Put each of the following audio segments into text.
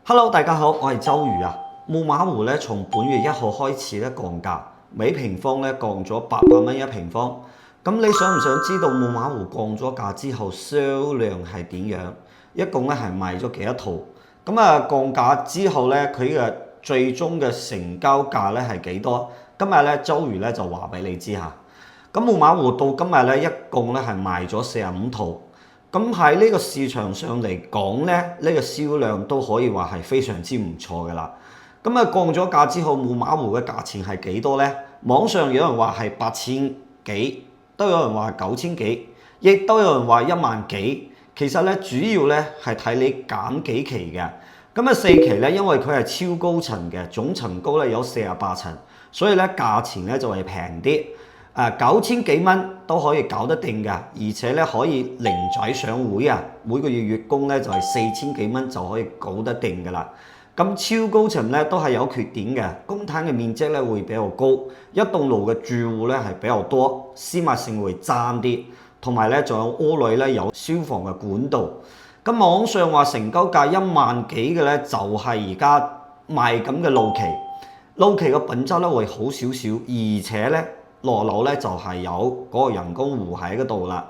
Hello，大家好，我係周瑜啊。木馬湖咧，從本月1號開始咧降價，每平方咧降咗800蚊一平方。咁你想唔想知道木馬湖降咗價之後銷量係點樣？一共咧係賣咗幾多套？咁降價之後咧，佢嘅最終嘅成交價咧係幾多？今日咧周瑜咧就話俾你知下。咁木馬湖到今日咧一共咧係賣咗45套。咁喺呢個市場上嚟講咧，呢個銷量都可以話係非常之唔錯嘅啦。咁降咗價之後，木馬湖嘅價錢係幾多呢？網上有人話係8000幾，都有人話9000幾，亦都有人話1萬幾。其實咧，主要咧係睇你揀幾期嘅。咁4期咧，因為佢係超高層嘅，總層高咧有48層，所以咧價錢咧就係平啲。9000幾蚊都可以搞得定㗎，而且咧可以零仔上會啊，每個月月供咧就係4000幾蚊就可以搞得定㗎啦。咁超高層咧都係有缺點嘅，公攤嘅面積咧會比較高，一棟樓嘅住戶咧係比較多，私密性會爭啲，同埋咧仲有屋裏咧有消防嘅管道。咁網上話成交價1萬幾嘅咧，就係而家賣緊嘅路期，路期嘅品質咧會好少少，而且咧落樓咧就係有嗰個人工湖喺嗰度啦。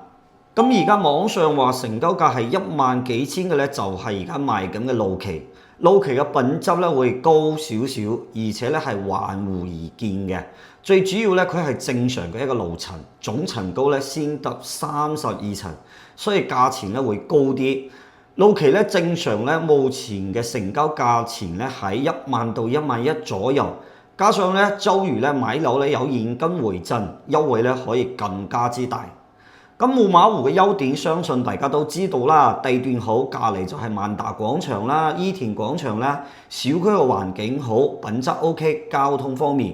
咁而家網上話成交價係1萬幾千嘅咧，就係而家賣緊嘅路期。路期嘅品質咧會高少少，而且咧係環湖而建嘅。最主要咧佢係正常嘅一個樓層，總層高咧先得32層，所以價錢咧會高啲。路期咧正常咧目前嘅成交價錢咧喺1萬到1萬1左右。加上咧周瑜咧買樓咧有現金回贈優惠咧可以更加之大。咁木馬湖嘅優點相信大家都知道啦，地段好，隔離就係萬達廣場啦、伊田廣場啦，小區嘅環境好，品質 OK， 交通方面。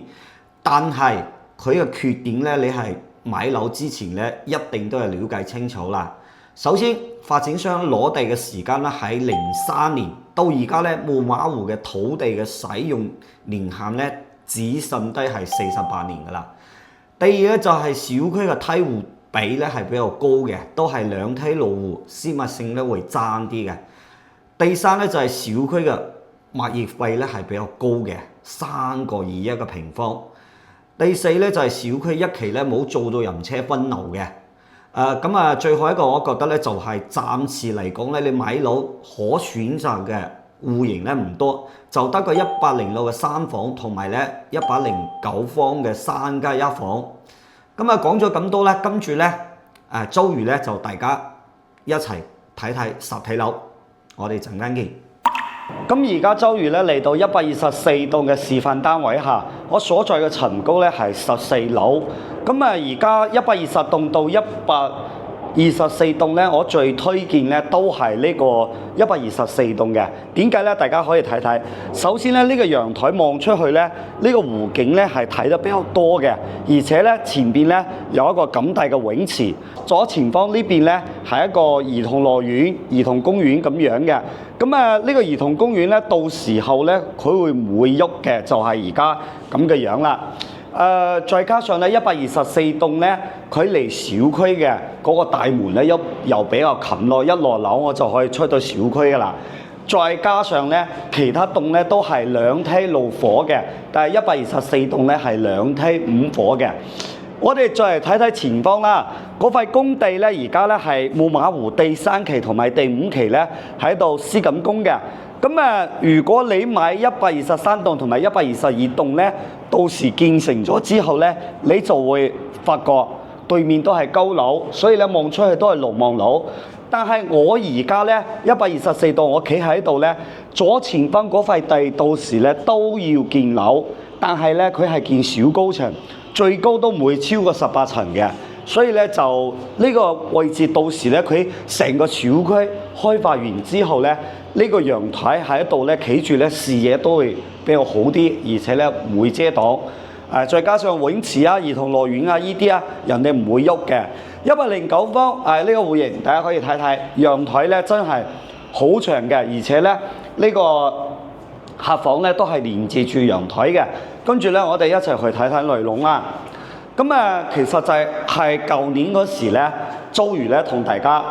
但係佢嘅缺點咧，你係買樓之前咧一定都係了解清楚啦。首先，發展商攞地嘅時間咧喺03年到而家咧，木馬湖嘅土地嘅使用年限咧只剩低係48年㗎啦。第二咧就係小區嘅梯戶比咧係比較高嘅，都係2梯路戶，私密性咧會爭啲嘅。第三咧就係小區嘅物業費咧係比較高嘅，3個2一個平方。第四咧就係小區一期咧冇做到人車分流嘅。最後一個我覺得咧就係暫時嚟講咧，你買樓可選擇嘅戶型咧唔多，就得個106嘅3房同埋咧109方嘅3加1房。講咗咁多咧，跟住咧周瑜咧就大家一齊睇睇實體樓，我哋陣間見。咁而家周瑜咧嚟到124棟嘅示範單位下，我所在嘅層高咧係14樓。而家120棟到124棟咧，我最推薦咧都係呢個124棟嘅。點解咧？大家可以睇睇。首先咧，呢個陽台望出去咧，呢個湖景咧係睇得比較多嘅，而且咧前邊咧有一個咁大嘅泳池，左前方呢邊咧係一個兒童樂園、兒童公園咁樣嘅。呢個兒童公園咧，到時候咧佢會唔會喐嘅？就係而家咁嘅樣啦。再加上咧124棟咧，佢離小區嘅嗰個大門咧又比較近咯，一落樓我就可以出到小區噶啦。再加上咧其他棟咧都係2梯路火嘅，但係124棟咧係2梯5火嘅。我哋再嚟睇睇前方啦，嗰塊工地咧而家咧係木馬湖第3期同埋第5期咧喺度施緊工嘅。如果你買123棟同埋122棟咧，到時建成咗之後咧，你就會發覺對面都係高樓，所以咧望出去都係6望樓。但係我而家咧124棟，我企喺度咧，左前方嗰塊地到時咧都要建樓，但係咧佢係建小高層，最高都唔會超過18層嘅。所以咧就呢個位置到時咧，佢成個小區開發完之後咧，呢個陽台喺度咧企住咧，視野都會比較好啲，而且咧唔會遮擋。再加上泳池啊、兒童樂園啊呢啲啊，人哋唔會喐嘅。109方呢個戶型，大家可以睇睇陽台咧真係好長嘅，而且咧呢個客房咧都係連接住陽台嘅。跟住咧，我哋一齊去睇睇內籠啦。其實就係舊年嗰時咧，周瑜咧同大家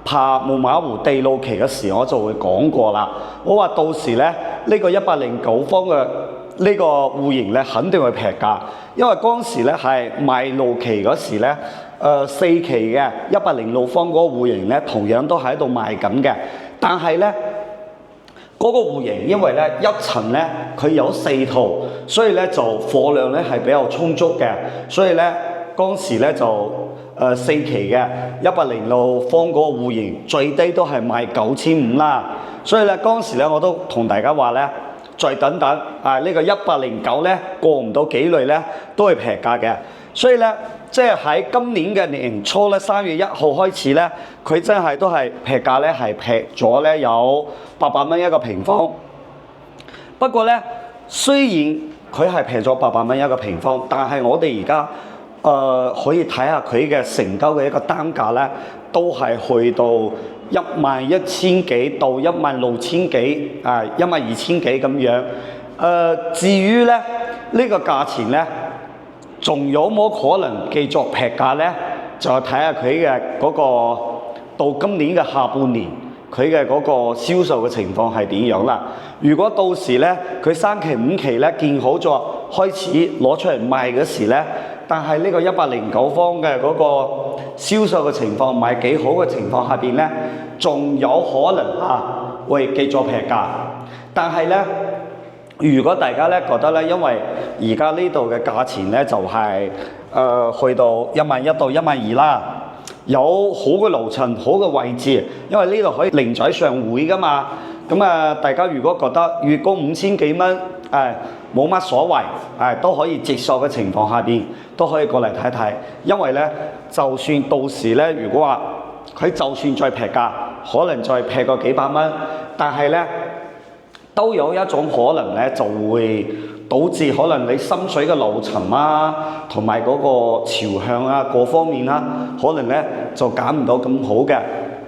拍木馬湖地路期嘅時，我就會講過啦。我話到時咧，呢個109方嘅呢個戶型咧，肯定會劈價，因為嗰時咧係賣路期嗰時咧，4期嘅106方嗰個戶型咧，同樣都喺度賣緊嘅，但係咧。嗰個戶型，因為咧一層咧佢有4套，所以咧就貨量咧係比較充足嘅，所以咧當時咧就4期嘅106方嗰個戶型最低都係賣9500啦，所以咧當時咧我都同大家話咧，再等等啊，呢個109咧過唔到幾耐咧都係劈價嘅，所以咧即係喺今年嘅年初咧3月1號開始咧，佢真係都係劈價咧係劈咗咧有800蚊一個平方。不過咧雖然佢係劈咗800蚊一個平方，但係我哋而家可以睇下佢嘅成交嘅一個單價咧，都係去到11000幾到16000幾啊12000幾咁樣。至於咧呢個價錢咧，仲有冇可能繼續劈價咧？就睇下佢嘅嗰個到今年嘅下半年，佢嘅嗰個銷售嘅情況係點樣啦？如果到時咧佢3期5期咧建好咗，開始攞出嚟賣嗰時咧，但係呢個109方嘅嗰個銷售嘅情況唔係幾好嘅情況下邊咧，仲有可能會繼續劈價。但係咧，如果大家咧覺得咧，因為而家呢度嘅價錢咧就係、去到11000到12000啦，有好嘅樓層、好嘅位置，因為呢度可以零仔上會噶嘛。咁大家如果覺得月供5000幾蚊，冇乜所謂，都可以接受嘅情況下邊，都可以過嚟睇睇。因為咧，就算到時咧，如果話佢就算再劈價，可能再劈個幾百蚊，但係咧，都有一種可能咧，就會導致可能你深水嘅樓層啊，同埋嗰個朝向啊，各方面啦，可能咧就揀唔到咁好嘅，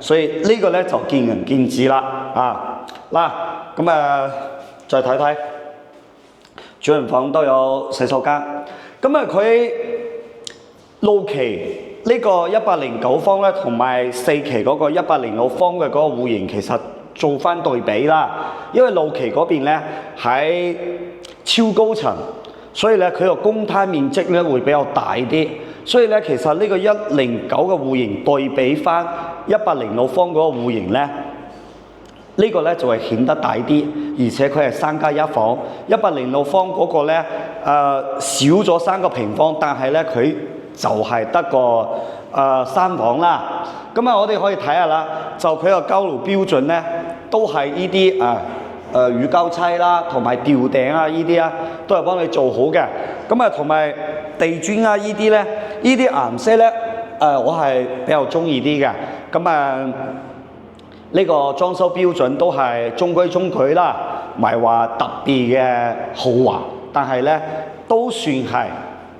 所以呢個咧就見仁見智啦。咁再睇睇，主人房都有洗手間。佢路期呢個109方咧，同埋4期嗰個106方嘅嗰個戶型，其實做翻對比啦，因為路期嗰邊咧喺超高層，所以咧佢個公攤面積咧會比較大啲，所以咧其實呢個109嘅戶型對比翻106方嗰個戶型咧，呢個咧就係顯得大啲，而且佢係3加1房，106方嗰個咧少咗3個平方，但係咧佢就係得個3房啦。我哋可以睇下啦，就佢個交樓標準咧，都係呢啲乳膠漆啦，同埋吊頂啊呢啲啊，都係幫你做好嘅。同埋地磚啊呢啲咧，呢啲顏色咧，我係比較中意啲嘅。呢個裝修標準都係中規中矩啦，唔係話特別嘅豪華，但係咧都算係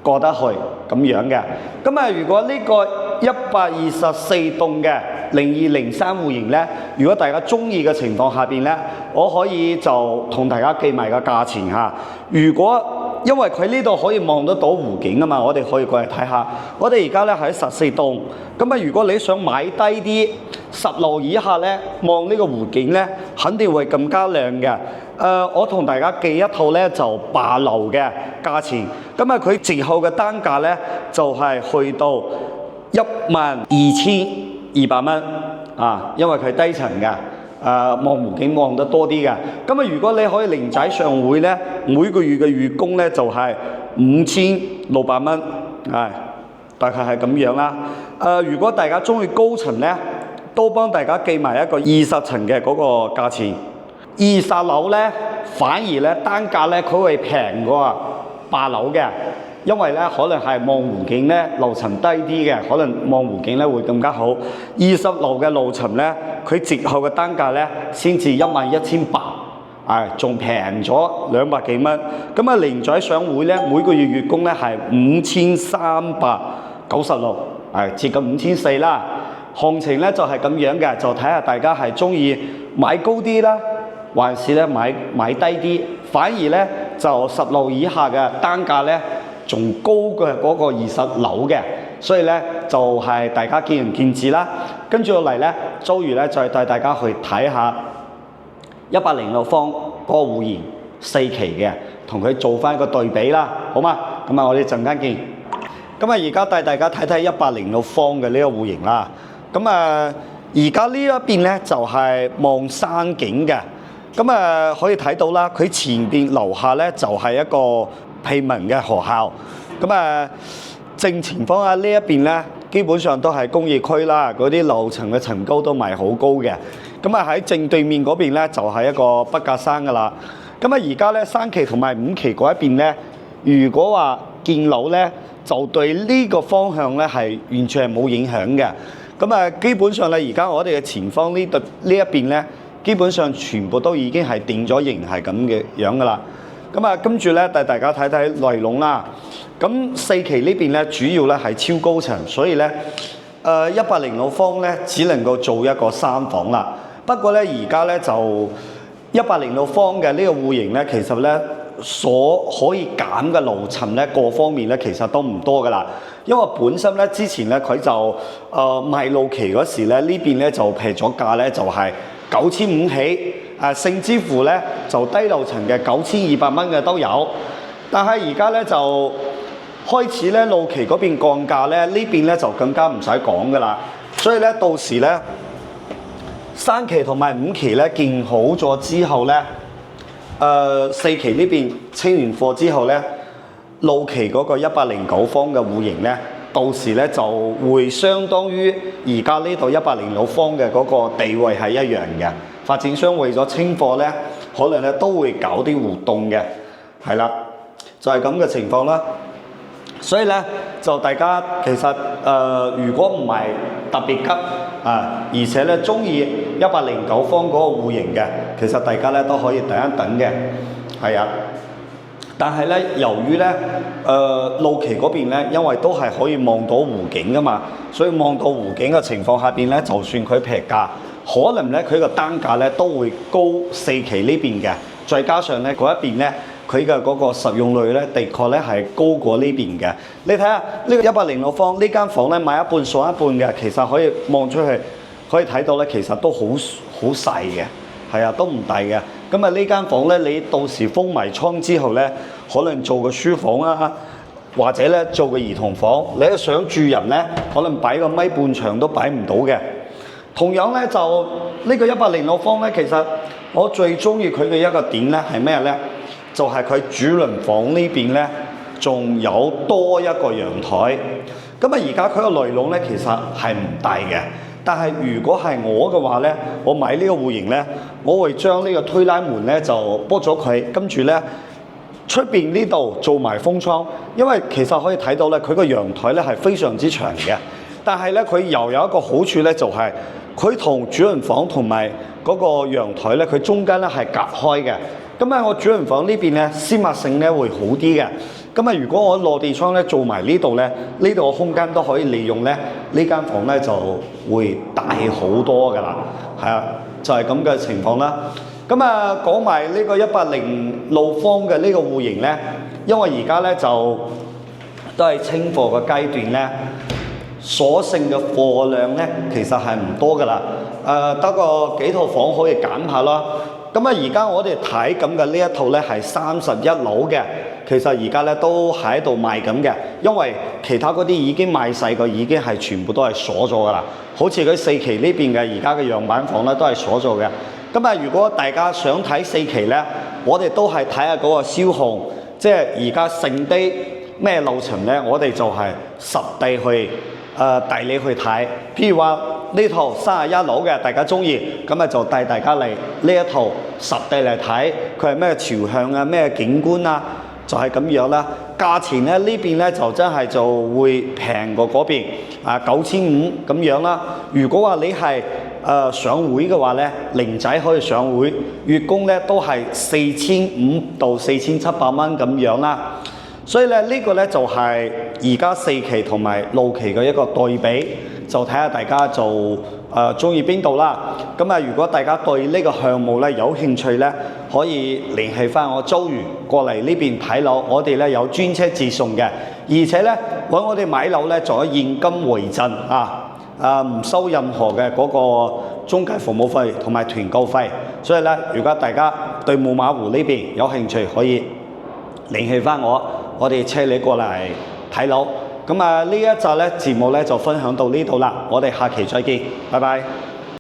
過得去咁樣嘅。如果呢個124棟嘅0203戶型咧，如果大家中意嘅情況下邊咧，我可以就同大家記埋個價錢嚇。如果因為佢呢度可以望得到湖景啊嘛，我哋可以過嚟睇下。我哋而家咧喺14棟，如果你想買低啲10樓以下咧，望呢個湖景咧，肯定會更加靚嘅。我同大家記一套咧就8樓嘅價錢，佢折後嘅單價咧就係去到12200蚊啊，因為佢低層嘅。望湖景望得多啲嘅。如果你可以零仔上會咧，每個月嘅月供咧就係5600蚊，大概係咁樣啦。如果大家中意高層咧，都幫大家記埋一個20層嘅嗰個價錢。20樓咧，反而咧單價咧佢會平過8樓嘅。因為咧可能係望湖景咧樓層低啲嘅，可能望湖景咧會更加好。20樓嘅樓層咧，佢折後嘅單價咧先至11800，仲平咗200幾蚊。零仔上會咧，每個月月供咧係5396，接近5400啦。行情咧就係咁樣嘅，就睇下大家係中意買高啲啦，還是咧買低啲。反而咧就10樓以下嘅單價咧仲高過嗰個20樓嘅，所以咧就係大家見仁見智啦。跟住落嚟咧，周瑜咧再帶大家去睇下106方嗰個戶型4期嘅，同佢做翻個對比啦，好嘛？咁啊，我哋陣間見。咁啊，而家帶大家睇睇106方嘅呢個戶型啦。咁啊，而家呢一邊咧就係望山景嘅。咁啊，可以睇到啦，佢前邊樓下咧就係一個庇民嘅學校。咁啊，正前方啊呢一邊咧，基本上都係工業區啦，嗰啲樓層嘅層高都唔係好高嘅。咁啊，喺正對面嗰邊咧就係一個筆架山噶啦。咁啊，而家咧3期同埋5期嗰一邊咧，如果話建樓咧，就對呢個方向咧係完全係冇影響嘅。咁啊，基本上咧，而家我哋嘅前方呢一邊咧，基本上全部都已經係定咗型係咁嘅樣噶啦。咁啊，跟住咧帶大家睇睇內籠啦。咁4期呢邊咧，主要咧係超高層，所以咧106方咧只能夠做一個3房啦。不過咧，而家咧就106方嘅呢個戶型咧，其實咧所可以減嘅樓層咧，各方面咧其實都唔多噶啦。因為本身咧之前咧佢就賣路期嗰時咧，呢邊咧就劈咗價咧，就係9500起，甚至乎咧就低樓層嘅9200蚊嘅都有。但係而家咧就開始咧路期嗰邊降價咧，呢邊咧就更加唔使講噶啦。所以咧到時咧3期同埋5期咧建好咗之後咧，4期呢邊清完貨之後咧，路期嗰個109方嘅戶型咧，到時咧就會相當於而家呢度106方嘅嗰個地位係一樣嘅。發展商為咗清貨咧，可能咧都會搞啲活動嘅，係啦，就係咁嘅情況啦。所以咧就大家其實如果唔係特別急而且咧中意109方嗰個戶型嘅，其實大家咧都可以等一等嘅，係啊。但係咧，由於咧路期嗰邊咧，因為都係可以望到湖景噶嘛，所以望到湖景嘅情況下邊咧，就算佢劈價，可能咧佢個單價咧都會高4期呢邊嘅，再加上咧嗰一邊咧，佢嘅嗰個實用率咧，的確咧係高過呢邊嘅。你睇下呢個106方呢間房咧，買一半送一半嘅，其實可以望出去，可以睇到咧，其實都好細嘅，係啊，都唔大嘅。咁啊，呢間房咧，你到時封埋窗之後咧，可能做個書房啊，或者咧做個兒童房。你一想住人咧，可能擺個米半牆都擺唔到嘅。同樣咧，就呢個106方咧，其實我最中意佢嘅一個點咧係咩咧？就係佢主鄰房呢邊咧，仲有多一個陽台。咁啊，而家佢個內籠咧，其實係唔大嘅。但係如果係我嘅話咧，我買呢個戶型咧，我會將呢個推拉門咧就剝咗佢，跟住咧出邊呢度做埋風窗，因為其實可以睇到咧，佢個陽台咧係非常之長嘅。但係咧，佢又有一個好處咧，就係佢同主人房同埋嗰個陽台咧，佢中間咧係隔開嘅。咁喺我主人房呢邊咧，私密性咧會好啲嘅。咁啊，如果我落地窗咧做埋呢度咧，呢度嘅空間都可以利用咧，呢間房咧就會大好多噶啦，係啊，就係咁嘅情況啦。咁啊，講埋呢個106方嘅呢個戶型咧，因為而家咧就都係清貨嘅階段咧，所剩嘅貨量咧其實係唔多噶啦，得個幾套房可以揀下啦。咁啊，而家我哋睇咁嘅呢一套咧係31樓嘅，其實而家咧都喺度賣緊嘅，因為其他嗰啲已經賣晒個，已經係全部都係鎖咗噶啦。好似佢4期呢邊嘅而家嘅樣板房咧都係鎖咗嘅。咁啊，如果大家想睇4期咧，我哋都係睇下嗰個銷項，即係而家剩低咩樓層咧，我哋就係實地去帶你去睇。譬如話呢套31樓嘅，大家中意，咁啊就帶大家嚟呢一套實地嚟睇，佢係咩朝向啊，咩景觀啊，就係咁樣啦。價錢咧呢邊咧就真係就會平過嗰邊9500咁樣啦。如果話你係上會嘅話咧，零仔可以上會，月供咧都係4500到4700蚊咁樣啦。所以咧呢個咧就係而家4期同埋6期嘅一個對比。就睇下大家就中意邊度啦。咁啊，如果大家對呢個項目咧有興趣咧，可以聯繫翻我周瑜過嚟呢邊睇樓，我哋咧有專車接送嘅，而且咧揾我哋買樓咧仲有現金回贈唔收任何嘅嗰個中介服務費同埋團購費。所以咧，如果大家對木馬湖呢邊有興趣，可以聯繫翻我哋車你過嚟睇樓。咁啊，呢一集咧節目咧就分享到呢度啦，我哋下期再見，拜拜。